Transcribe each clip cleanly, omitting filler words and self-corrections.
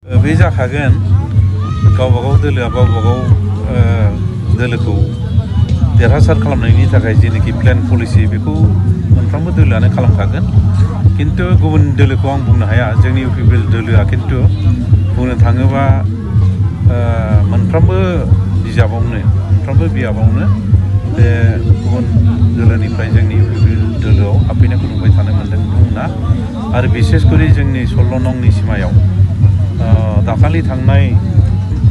बे जाखागोन गावबागाव दोलोआ गावबागाव दोलोखौ देरहासार खालामनायनि थाखाय जेनाखि प्लेन पलिसि बेखौ मोनफ्रोमबो दोलोआनो खालामखागोन किन्तु गुबुन दोलोखौ आं बुंनो हाया जोंनि इउपिपिएल दोलोआ किन्तु बुंनो थाङोबा मोनफ्रोमबो बियाबावनो बे गुबुन दोलोनिफ्राय जोंनि इउपिपिएल दोलोआव हाबफैनायखौ नुबाय थानो मोन्दों बुंना आरो बिसेसकरि जोंनि 16 नं निसिमायाव दाखालि थांनाय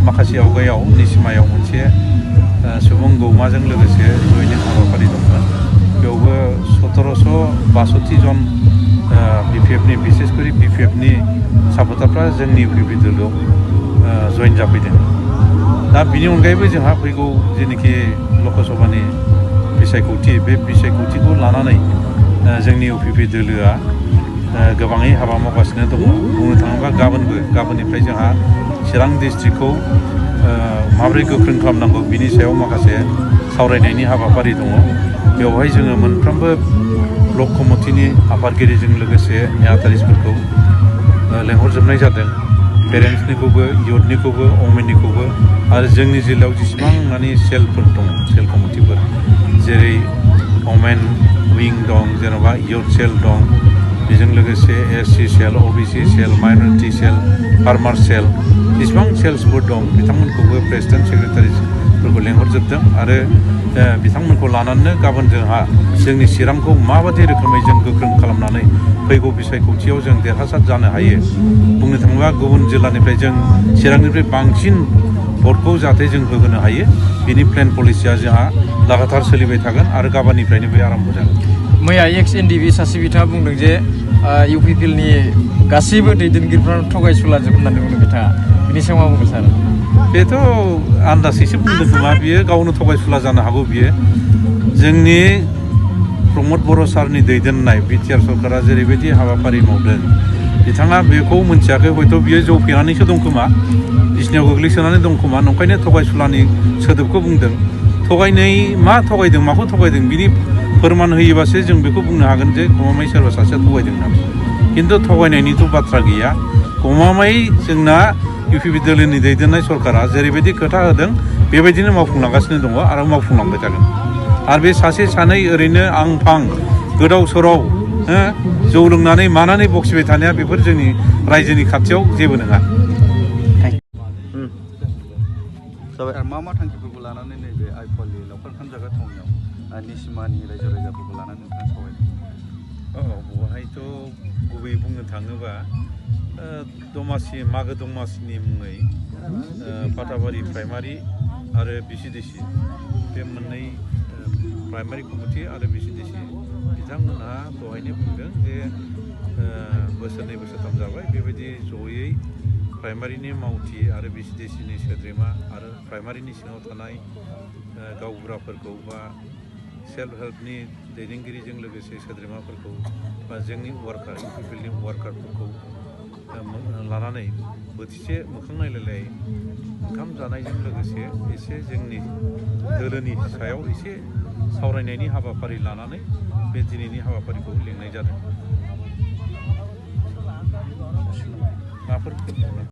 माखासे आवगायाव निसिमायाव मोनसे सुबुं गौमाजों लोगोसे जयनिं हाबाफारि दंमोन बेयावबो 1762 जन बिपिएफनि बिसेसकरि बिपिएफनि सापर्टारफ्रा जोंनि इउपिपिएल दोलोआव जयेन जाफैदों दा बिनि अनगायैबो जोंहा फैगौ जेनाखि लकसभानि बिसायख'थि बे बिसायख'थिखौ लानानै जोंनि इउपिपिएल दोलोआ गोबाङै हाबा मावगासिनो दङ बुंनो थाङोब्ला गाबोननिफ्राय जोंहा चिरां डिस्ट्रिक्टखौ माबोरै गोख्रों खालामनांगौ बिनि सायाव माखासे सावरायनायनि हाबाफारि दङ बेवहाय जोङो मोनफ्रोमबो ब्लक कमिटिनि आफादगिरिजों लोगोसे नेहाथारिफोरखौ लेंहरजोबनाय जादों पेरेन्ट्सनिखौबो इयुथनिखौबो वमेननिखौबो आरो जोंनि जिल्लायाव जेसेबां माने सेलफोर दङ सेल कमिटिफोर जेरै वमेन विं दं जेन'बा इयुथ सेल दं बेजों लोगोसे एससि सेल ओबिसि सेल माइनरिटि सेल फार्मार सेल जेसेबां सेल्सफोर दं बिथांमोनखौबो प्रेसिडेन्ट सेक्रेटारिफोरखौ लेंहरजोबदों आरो बिथांमोनखौ लानानैनो गाबोन जोंहा जोंनि चिरांखौ माबायदि रोखोमै जों गोख्रों खालामनानै फैगौ बिसायख'थियाव जों देरहासार जानो हायो बुंनो थाङोब्ला गुबुन जिल्लानिफ्राय जों चिरांनिफ्राय बांसिन भटखौ जाहाथे जों होहोनो हायो बिनि प्लेन पलिसिया जोंहा लागातार सोलिबाय थागोन आरो गाबोननिफ्रायनो बे आरम्भ जागोन मैया एक्स एनडिबि सासे बिथाङा बुंदों जे इउपिपिएलनि गासैबो दैदेनगिरिफ्रानो थगायसुलाजोब होननानै बुंदों बिथाङा बिनि सायाव मा बुंगोन सार बेथ' आन्दाजैसो बुंदों खोमा बियो गावनो थगायसुला जानो हागौ बियो जोंनि प्रमद बर' सारनि दैदेननाय बिटिआर सरकारा जेरैबायदि हाबाफारि मावदों बिथाङा बेखौ मोनथियाखै हयथ' बियो जौ फेनानैसो दं खोमा बिसिनायाव गोग्लैसोनानै दं खोमा नंखायनो थगायसुलानि सोदोबखौ बुंदों थगायनाय मा थगायदों माखौ थगायदों बिनि फोरमान होयोबासो जों बेखौ बुंनो हागोन जे गमामायै सोरबा सासेया थगायदों होननानै खिन्थु थगायनायनिथ' बाथ्रा गैया गमामायै जोंना इउपिपिएल दोलोनि दैदेननाय सरकारा जेरैबायदि खोथा होदों बेबायदिनो मावफुंलांगासिनो दङ आरो मावफुंलांबाय थागोन आरो बे सासे सानै ओरैनो आं फां गोदाव सोराव जौ लोंनानै मानानै बखिबाय थानाया बेफोर जोंनि रायजोनि खाथियाव जेबो नङा मा थांखिफोरखौ लानानै नैबे आइफवालि लावखार ओंखाम जाग्रा थावनियाव निसिमानि रायजो राजाफोरखौ लानानै नोंथाङा सावरायदों बेवहायथ' गुबैयै बुंनो थाङोबा मागो दमासिनि मुङै फाथाबारि प्राइमारि आरो बिसिडिसि बे मोननै प्राइमारि कमिटि आरो बिसिडिसि बिथांमोनहा दहायनो बुंदों जे बोसोरनै बोसोरथाम जाबाय बेबायदि जयै प्राइमारिनि मावथि आरो बिसिडिसिनि सोद्रोमा आरो प्राइमारिनि सिङाव थानाय गावबुराफोरखौ बा सेल्फ हेल्पनि दैदेनगिरिजों लोगोसे सोद्रोमाफोरखौ बा जोंनि इउपिपिएलनि वार्कारफोरखौ लानानै बोथिसे मोखां नायलायलाय ओंखाम जानायजों लोगोसे एसे जोंनि दोलोनि सायाव एसे सावरायनायनि हाबाफारि लानानै बे दिनैनि हाबाफारिखौ लिंनाय जादों माबाफोर